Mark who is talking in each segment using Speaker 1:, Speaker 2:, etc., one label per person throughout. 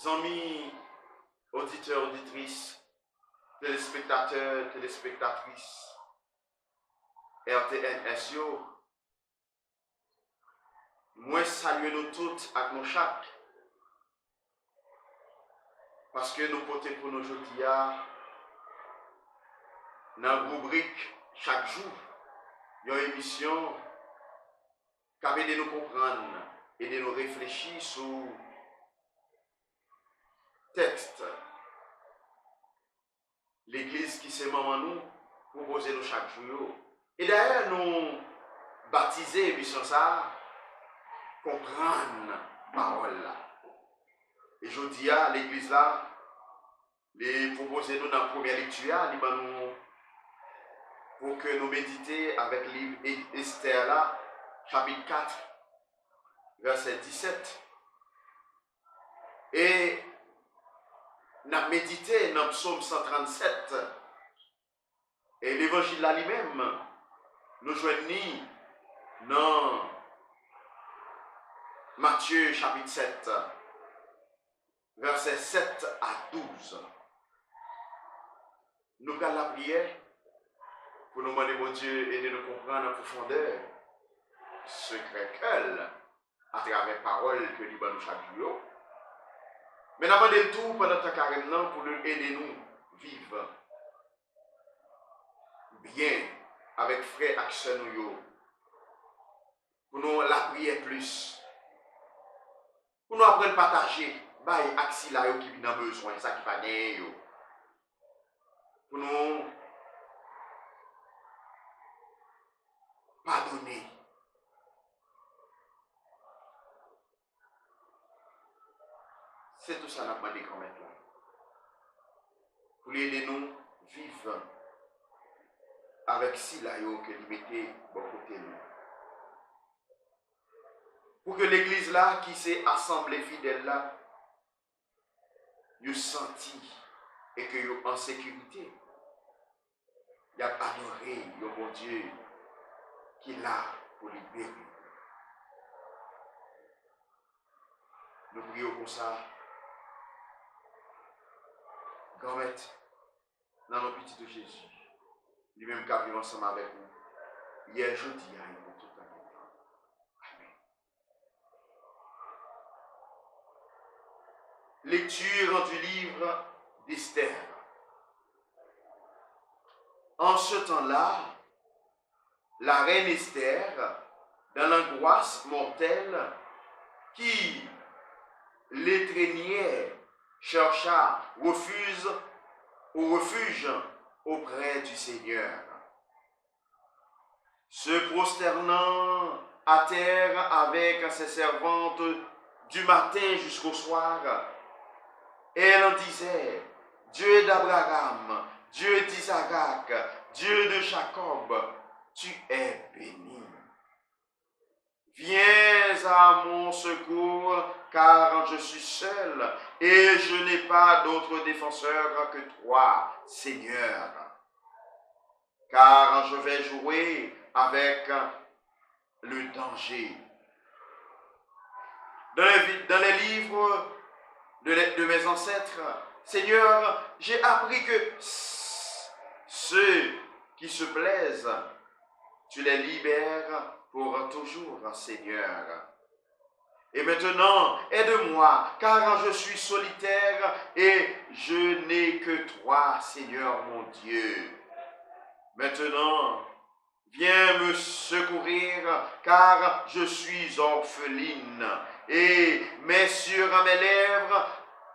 Speaker 1: Amis, auditeurs, auditrices, téléspectateurs, téléspectatrices, RTNSO, moi saluer nous toutes avec nos chaque, parce que nous portons pour nous aujourd'hui dans la rubrique chaque jour, il y a une émission qui a aidé nous comprendre et de nous réfléchir sur texte. L'église qui s'est maman nous proposer nous chaque jour. Et d'ailleurs, nous baptiser l'émission ça, comprendre la parole là. Et je dis à l'église là, les proposer nous dans la première lecture, nous, pour que nous méditions avec le livre Esther là, chapitre 4, verset 17. Et nous avons médité dans le psaume 137. Et l'évangile là lui-même, nous joignons dans Matthieu chapitre 7, verset 7 à 12. Nous allons la prière pour nous demander, mon Dieu, et de nous comprendre en profondeur secret qu'elle, à travers la parole que nous avons chaque jour. Mais nous avons demandé le tout pendant ta carême pour nous aider nous vivre bien avec frère action nous pour nous la prière plus, pour nous apprendre à partager, bail axila yo qui n'a besoin, ça qui pas gagné yo. Pour nous pardonner. C'est tout ça qu'on a demandé quand même là. Pour aider nous vivre avec sila yo que nous mettez bon côté nous. Pour que l'église là qui s'est assemblée fidèle là, you senti et que you en sécurité. Il a adoré le bon Dieu qui est là pour libérer. Nous prions pour ça. Grand-mère, dans nos petits de Jésus, lui-même qui a vécu ensemble avec nous, hier, jeudi, pour tout un temps. Amen. Lecture du livre d'Esther. En ce temps-là, la reine Esther, dans l'angoisse mortelle qui l'étreignait, chercha refuge auprès du Seigneur. Se prosternant à terre avec ses servantes du matin jusqu'au soir, elle disait, Dieu d'Abraham, Dieu d'Isaac, Dieu de Jacob, tu es béni. Viens à mon secours, car je suis seul et je n'ai pas d'autre défenseur que toi, Seigneur. Car je vais jouer avec le danger. Dans les livres de mes ancêtres, Seigneur, j'ai appris que ceux qui se plaisent, tu les libères pour toujours, Seigneur. Et maintenant, aide-moi, car je suis solitaire et je n'ai que toi, Seigneur mon Dieu. Maintenant, viens me secourir, car je suis orpheline et mets sur mes lèvres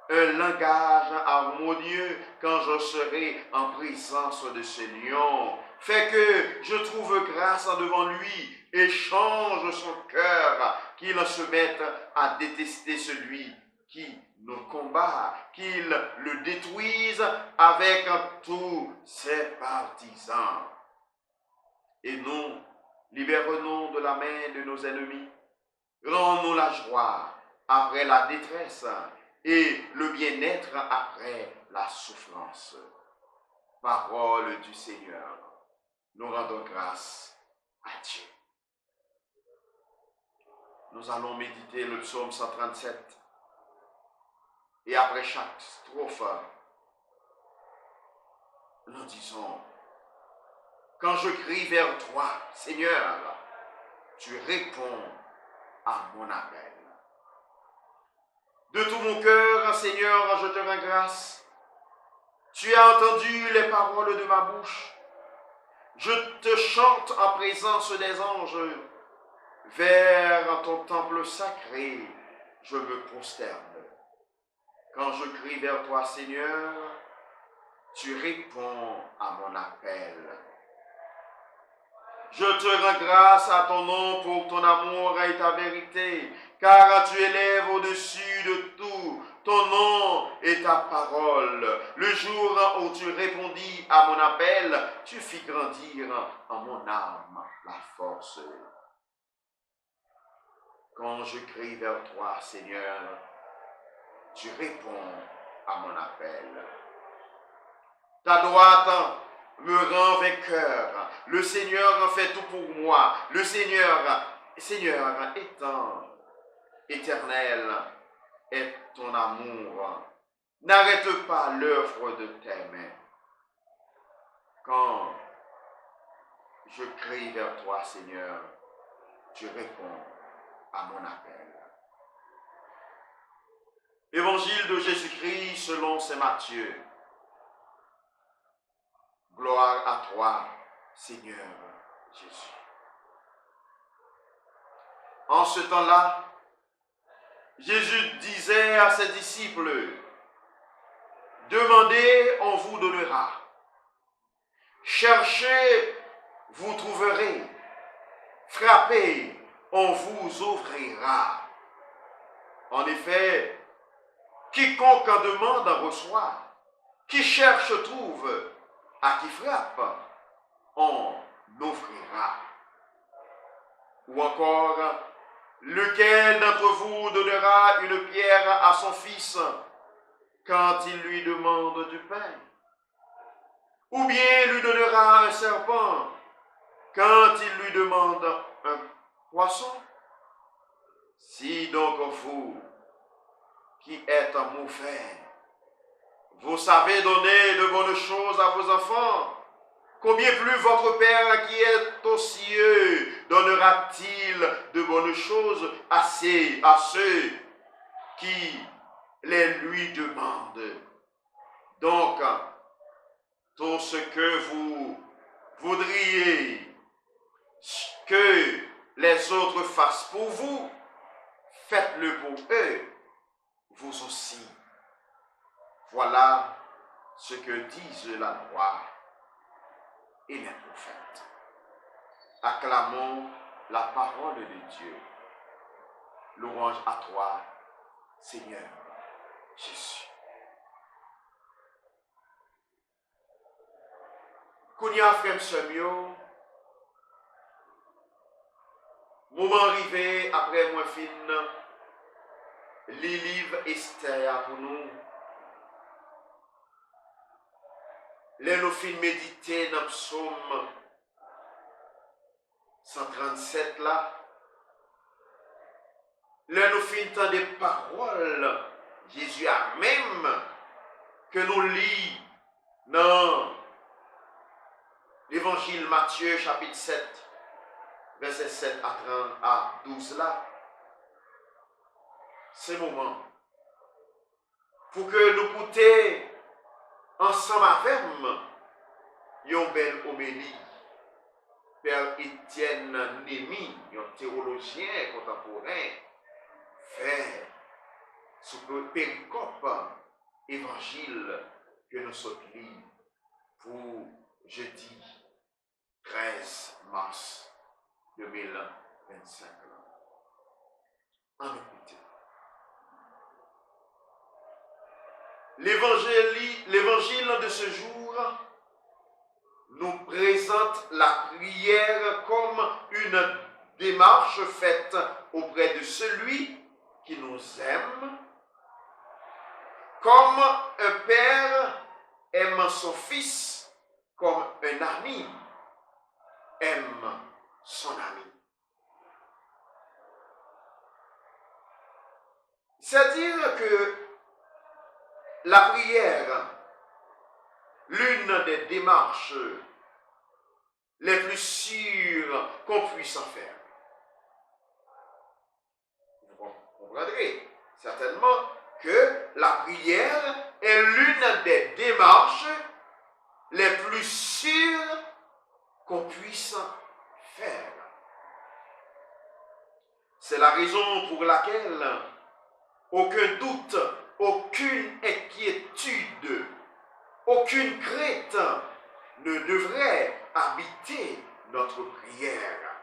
Speaker 1: un langage harmonieux quand je serai en présence de ce lion. Fais que je trouve grâce devant lui et change son cœur, qu'il se mette à détester celui qui nous combat, qu'il le détruise avec tous ses partisans. Et nous, libère-nous de la main de nos ennemis. Rends-nous la joie après la détresse et le bien-être après la souffrance. Parole du Seigneur. Nous rendons grâce à Dieu. Nous allons méditer le psaume 137 Et après chaque strophe, nous disons, quand je crie vers toi, Seigneur, tu réponds à mon appel. De tout mon cœur, Seigneur, je te rends grâce. Tu as entendu les paroles de ma bouche. Je te chante en présence des anges. Vers ton temple sacré, je me prosterne. Quand je crie vers toi, Seigneur, tu réponds à mon appel. Je te rends grâce à ton nom pour ton amour et ta vérité, car tu élèves au-dessus de tout ton nom et ta parole. Le jour où tu répondis à mon appel, tu fis grandir en mon âme la force. Quand je crie vers toi, Seigneur, tu réponds à mon appel. Ta droite me rend vainqueur. Le Seigneur fait tout pour moi. Le Seigneur étant éternel est ton amour. N'arrête pas l'œuvre de tes mains. Quand je crie vers toi, Seigneur, tu réponds à mon appel. Évangile de Jésus-Christ selon saint Matthieu. Gloire à toi, Seigneur Jésus. En ce temps-là, Jésus disait à ses disciples, demandez, on vous donnera. Cherchez, vous trouverez. Frappez, on vous ouvrira. En effet, quiconque demande reçoit. Qui cherche trouve. À qui frappe, on ouvrira. Ou encore, lequel d'entre vous donnera une pierre à son fils quand il lui demande du pain? Ou bien lui donnera un serpent quand il lui demande un poisson? Si donc vous, qui êtes mauvais, vous savez donner de bonnes choses à vos enfants, combien plus votre Père qui est aux cieux donnera-t-il de bonnes choses à ceux qui les lui demandent? Donc, tout ce que vous voudriez que les autres fassent pour vous, faites-le pour eux, vous aussi. Voilà ce que disent la loi et les prophètes. Acclamons la parole de Dieu. Louange à toi, Seigneur Jésus. Kounia frère Semio, moment arrivé après moi fin, les livres Esther pour nous. Les nous fin méditer dans le psaume 137 là. Les nous fin tant des paroles, Jésus a même que nous lit dans l'évangile Matthieu chapitre 7, verset 7 à 12 là. C'est moment pour que nous écoutions ensemble avec une belle homélie. Père Étienne Némi, un théologien contemporain, fait sous le péricope évangile que nous sommes lus pour jeudi 13 mars 2025. En écoutez. L'évangile de ce jour nous présente la prière comme une démarche faite auprès de celui qui nous aime, comme un père aime son fils, comme un ami aime son ami. C'est-à-dire que la prière, l'une des démarches les plus sûres qu'on puisse en faire. Vous comprendrez certainement que la prière est l'une des démarches les plus sûres qu'on puisse faire. C'est la raison pour laquelle aucun doute, aucune inquiétude, aucune crainte ne devrait habiter notre prière.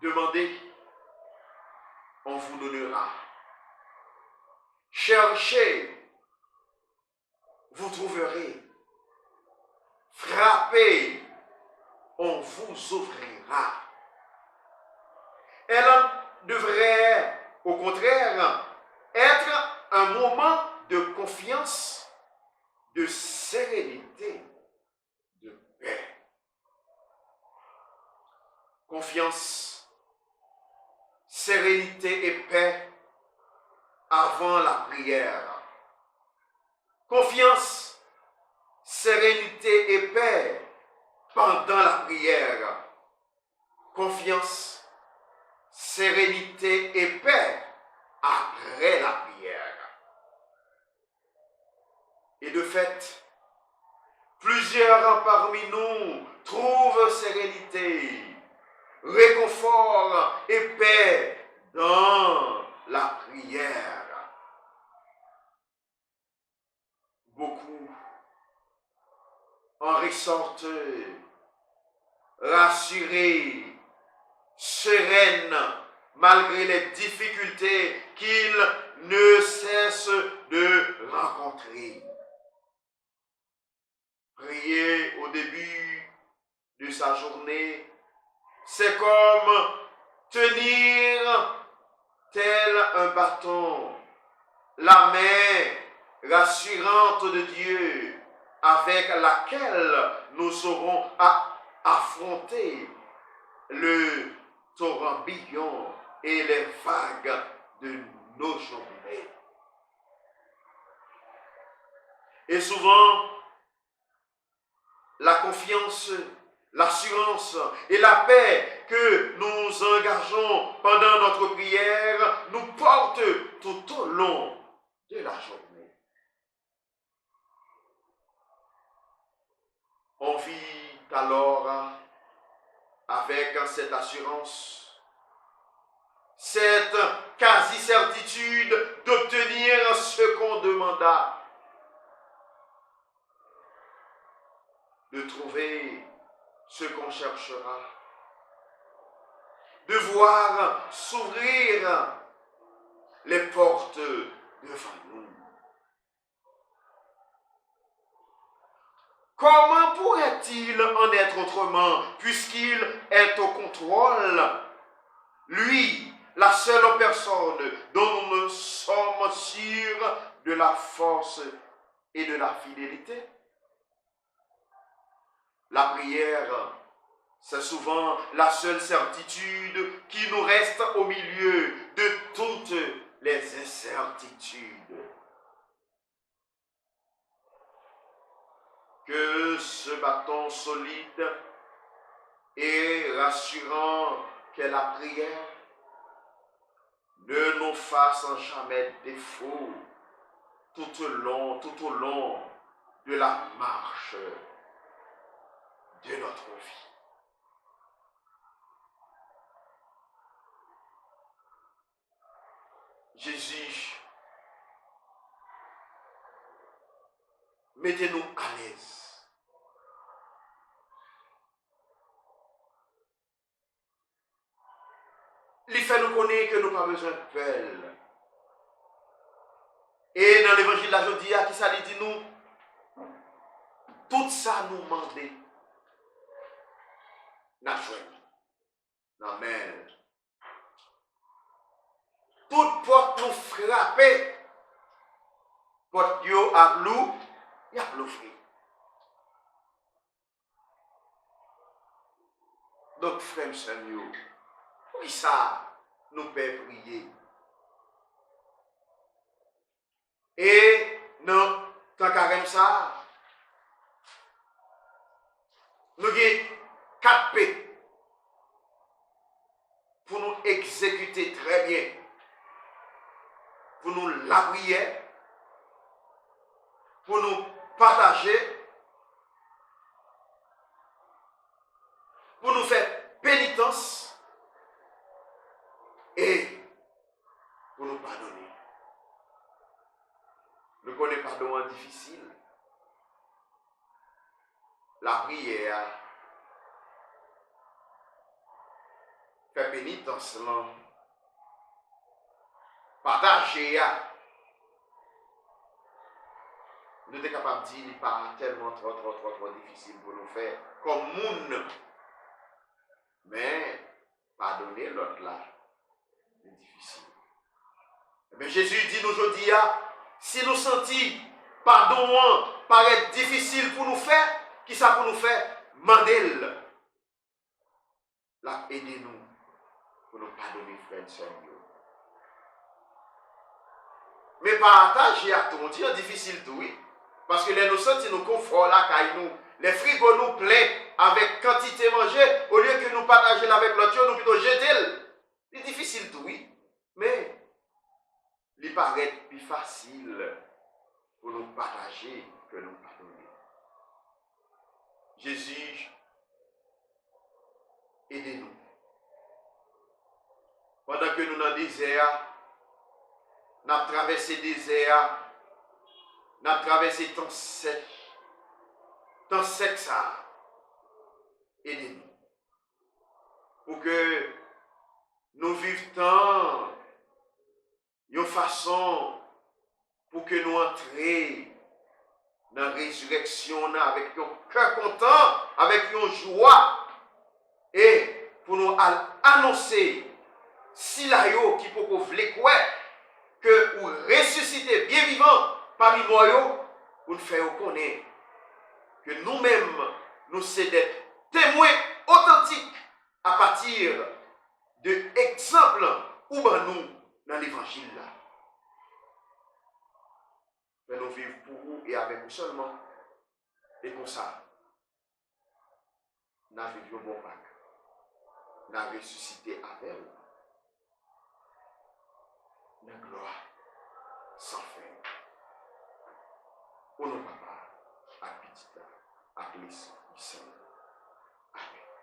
Speaker 1: Demandez, on vous donnera. Cherchez, vous trouverez. Frappez, on vous ouvrira. Elle devrait, au contraire, être un moment de confiance, de sérénité, de paix. Confiance, sérénité et paix avant la prière. Confiance, sérénité et paix pendant la prière. Confiance, sérénité et paix après la prière. Et de fait, plusieurs parmi nous trouvent sérénité, réconfort et paix dans la prière. Beaucoup en ressortent rassurés, sereines, malgré les difficultés qu'ils ne cessent de rencontrer. Prier au début de sa journée, c'est comme tenir tel un bâton la main rassurante de Dieu avec laquelle nous saurons affronter le tourbillon et les vagues de nos journées. Et souvent, la confiance, l'assurance et la paix que nous engageons pendant notre prière nous portent tout au long de la journée. On vit alors avec cette assurance, cette quasi-certitude d'obtenir ce qu'on demanda, de trouver ce qu'on cherchera, de voir s'ouvrir les portes devant nous. Comment pourrait-il en être autrement, puisqu'il est au contrôle, lui, la seule personne dont nous sommes sûrs de la force et de la fidélité? La prière, c'est souvent la seule certitude qui nous reste au milieu de toutes les incertitudes. Que ce bâton solide et rassurant qu'est la prière ne nous fasse jamais défaut tout au long de la marche de notre vie. Jésus, mettez-nous à l'aise. Il fait nous connaître que nous n'avons pas besoin de pelle. Et dans l'évangile de la Jodia, qui ça dit nous, tout ça nous demandait. N'a joué. Amen. Toute porte nous frappait. Porte yo a blou, y a l'ouvrir. Donc, frère Samuel, oui ça, nous pouvons prier. Et non, tant qu'à ça, nous avons 4 P pour nous exécuter très bien, pour nous la prière, pour nous partager, pour nous faire pénitence et pour nous pardonner. Nous connaissons pardon difficile. La prière, faire pénitence, partager, nous sommes capables de dire qu'il n'est pas tellement trop difficile pour nous faire comme monde. Mais pardonner l'autre là, c'est difficile. Mais Jésus dit nous aujourd'hui, si nous sentons pardon paraît difficile pour nous faire, qui ça pour nous faire? Mandel. La aidez-nous pour nous pardonner, frères et sœurs. Mais partager à tout, on dit difficile tout, oui. Parce que les nous sentons nous confort là, car nous, les frigos nous pleins avec quantité mangée, au lieu que nous partagions avec l'autre, nous plutôt jeter. C'est difficile tout, oui. Mais, il paraît plus facile pour nous partager que nous pardonner. Jésus, aidez-nous. Pendant que nous dans le désert, nous avons traversé le désert, nous avons traversé temps sec ça, aidez-nous. Pour que nous vivions une façon pour que nous entrions dans la résurrection avec un cœur content, avec une joie, et pour nous annoncer si la yo qui peut vous quoi que vous ressuscitez bien vivant parmi moi, pour nous faire connaître que nous-mêmes, nous sommes des témoins authentiques à partir de l'exemple où nous dans l'évangile là. Mais nous vivons pour vous et avec vous seulement. Et comme ça, nous avons vécu un bon Pâques. Nous avons ressuscité avec vous. La gloire sans fin. Au nom de Papa, à Petit, à l'Église du Seigneur. Amen.